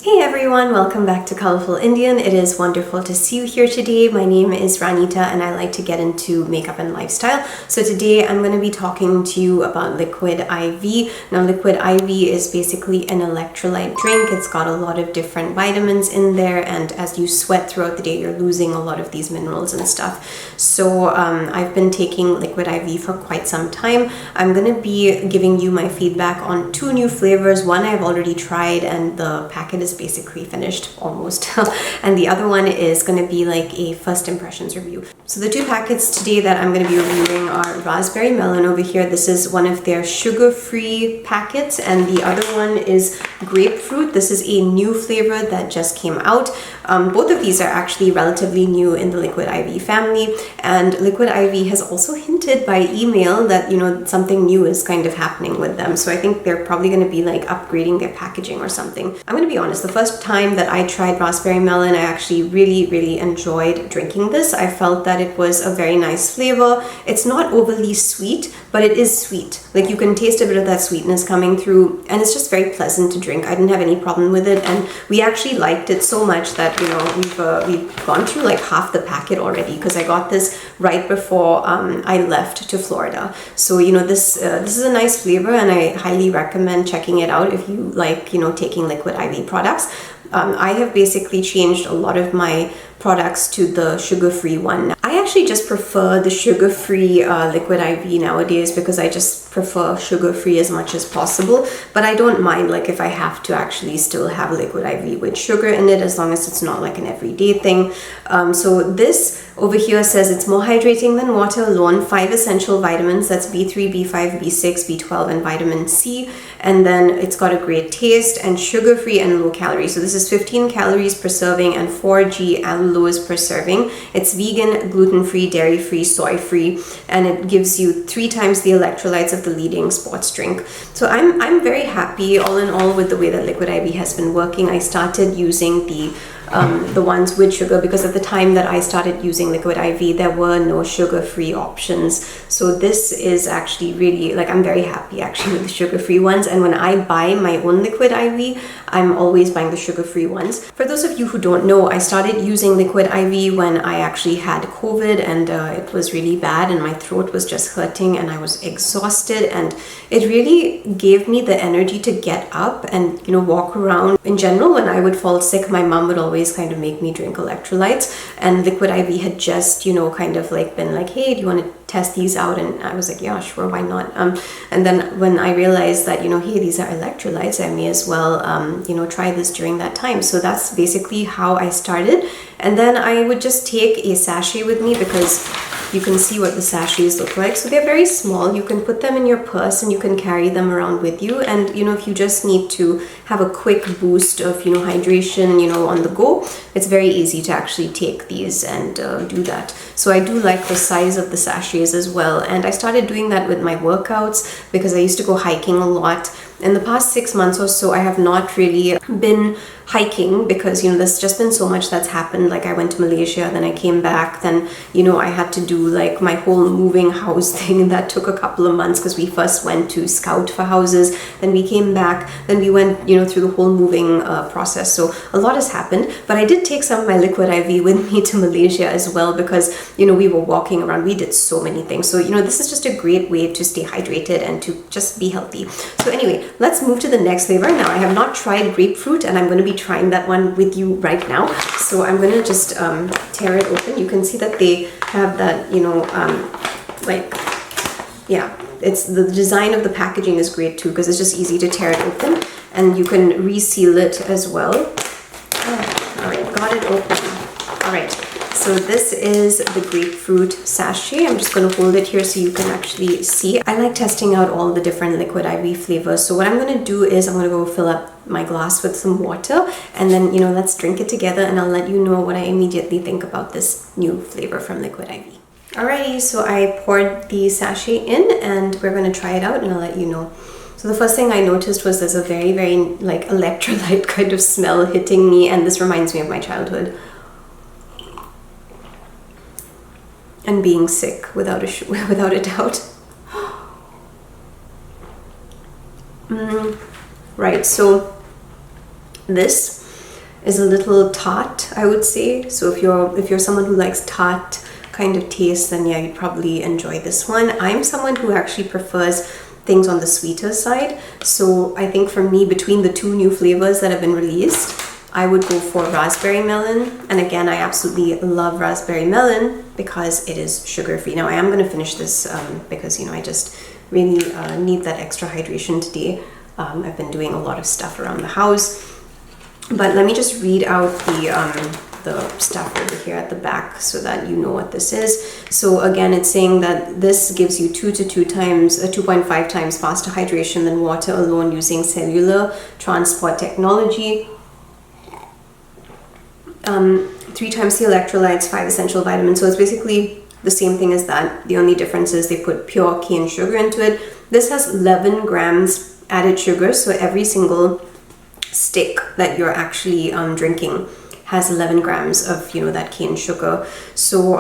Hey everyone, welcome back to Colourful Indian. It is wonderful to see you here today. My name is RANITA and I like to get into makeup and lifestyle. So today I'm going to be talking to you about Liquid IV. Now Liquid IV is basically an electrolyte drink. It's got a lot of different vitamins in there, and as you sweat throughout the day you're losing a lot of these minerals and stuff. So I've been taking Liquid IV for quite some time. I'm going to be giving you my feedback on two new flavors. One I've already tried and the packet is basically finished almost and the other one is going to be like a first impressions review. So the two packets today that I'm going to be reviewing are Raspberry Melon over here. This is one of their sugar-free packets, and the other one is Grapefruit. This is a new flavor that just came out. Both of these are actually relatively new in the Liquid IV family, and Liquid IV has also hinted by email that, you know, something new is kind of happening with them. So I think they're probably going to be like upgrading their packaging or something. I'm going to be honest, the first time that I tried Raspberry Melon, I actually really enjoyed drinking this. I felt that it was a very nice flavor. It's not overly sweet, but it is sweet. Like you can taste a bit of that sweetness coming through, and it's just very pleasant to drink. I didn't have any problem with it, and we actually liked it so much that, you know, we've gone through like half the packet already, because I got this right before I left to Florida. So, you know, this is a nice flavor, and I highly recommend checking it out if you like, you know, taking Liquid IV products. I have basically changed a lot of my products to the sugar-free one. I actually just prefer the sugar-free Liquid IV nowadays because I just prefer sugar-free as much as possible, but I don't mind like if I have to actually still have Liquid IV with sugar in it, as long as it's not like an everyday thing. So this over here says it's more hydrating than water alone, 5 essential vitamins, that's B3, B5, B6, B12, and vitamin C, and then it's got a great taste and sugar-free and low calorie. So this is 15 calories per serving and 4g allulose per serving. It's vegan, gluten-free, dairy-free, soy-free, and it gives you 3 times the electrolytes of the leading sports drink. So I'm very happy all in all with the way that Liquid IV has been working. I started using the ones with sugar because at the time that I started using Liquid IV there were no sugar-free options. So this is actually really, like, I'm very happy actually with the sugar-free ones, and when I buy my own Liquid IV I'm always buying the sugar-free ones. For those of you who don't know, I started using Liquid IV when I actually had COVID, and it was really bad and my throat was just hurting and I was exhausted, and it really gave me the energy to get up and, you know, walk around. In general, when I would fall sick, my mom would always kind of make me drink electrolytes, and Liquid IV had just, you know, kind of like been like, hey, do you want to test these out? And I was like, yeah, sure, why not? And then when I realized that, you know, hey, these are electrolytes, I may as well you know, try this during that time. So that's basically how I started. And then I would just take a sachet with me, because you can see what the sachets look like. So they're very small. You can put them in your purse and you can carry them around with you. And, you know, if you just need to have a quick boost of, you know, hydration, you know, on the go, it's very easy to actually take these and do that. So I do like the size of the sachets as well. And I started doing that with my workouts because I used to go hiking a lot. In the past 6 months or so, I have not really been hiking because, you know, there's just been so much that's happened. Like I went to Malaysia, then I came back, then, you know, I had to do like my whole moving house thing, and that took a couple of months because we first went to scout for houses, then we came back, then we went, you know, through the whole moving process. So a lot has happened, but I did take some of my Liquid IV with me to Malaysia as well because, you know, we were walking around, we did so many things. So, you know, this is just a great way to stay hydrated and to just be healthy. So anyway, let's move to the next flavor. Now, I have not tried grapefruit, and I'm going to be trying that one with you right now. So I'm going to just tear it open. You can see that they have that, you know, like, yeah, it's the design of the packaging is great too, because it's just easy to tear it open, and you can reseal it as well. Oh, all right, got it open. All right. So this is the grapefruit sachet. I'm just going to hold it here so you can actually see. I like testing out all the different Liquid IV flavors. So what I'm going to do is I'm going to go fill up my glass with some water, and then, you know, let's drink it together, and I'll let you know what I immediately think about this new flavor from Liquid IV. Alrighty, so I poured the sachet in and we're going to try it out, and I'll let you know. So the first thing I noticed was there's a very like electrolyte kind of smell hitting me, and this reminds me of my childhood. And being sick, without a doubt. Right, so this is a little tart, I would say. So if you're someone who likes tart kind of taste, then yeah, you'd probably enjoy this one. I'm someone who actually prefers things on the sweeter side. So I think for me, between the two new flavors that have been released, I would go for raspberry melon. And again, I absolutely love raspberry melon because it is sugar-free. Now I am going to finish this because, you know, I just really need that extra hydration today. I've been doing a lot of stuff around the house. But let me just read out the stuff over here at the back so that you know what this is. So again, it's saying that this gives you 2.5 times faster hydration than water alone using cellular transport technology. 3 times the electrolytes, 5 essential vitamins. So it's basically the same thing as that. The only difference is they put pure cane sugar into it. This has 11 grams added sugar. So every single stick that you're actually drinking has 11 grams of, you know, that cane sugar. So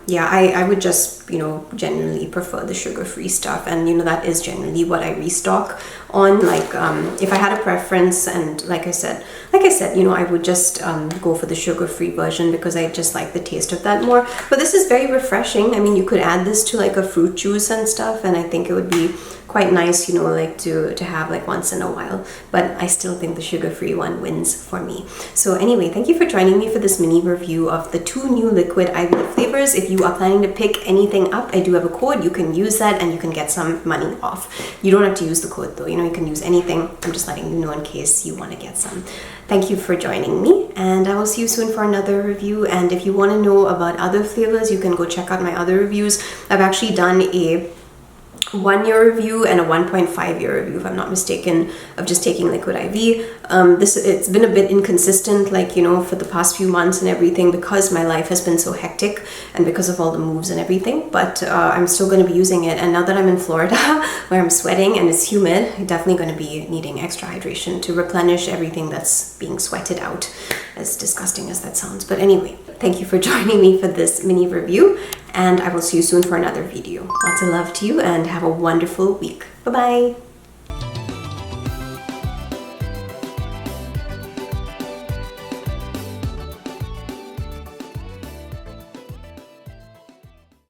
yeah, I would just, you know, generally prefer the sugar-free stuff, and you know, that is generally what I restock on. Like if I had a preference, and like I said, you know, I would just go for the sugar-free version because I just like the taste of that more. But this is very refreshing. I mean, you could add this to like a fruit juice and stuff, and I think it would be quite nice, you know, like to have like once in a while. But I still think the sugar-free one wins for me. So anyway, thank you for joining me for this mini review of the 2 new liquid IV flavors. If you are planning to pick anything up, I do have a code. You can use that and you can get some money off. You don't have to use the code though, you know, you can use anything. I'm just letting you know in case you want to get some. Thank you for joining me, and I will see you soon for another review. And if you want to know about other flavors, you can go check out my other reviews. I've actually done a 1-year review and a 1.5-year review, if I'm not mistaken, of just taking liquid IV. It's been a bit inconsistent, like, you know, for the past few months and everything, because my life has been so hectic and because of all the moves and everything. But I'm still going to be using it, and now that I'm in Florida where I'm sweating and it's humid, I'm definitely going to be needing extra hydration to replenish everything that's being sweated out, as disgusting as that sounds. But anyway, thank you for joining me for this mini review, and I will see you soon for another video. Lots of love to you and have a wonderful week. Bye-bye.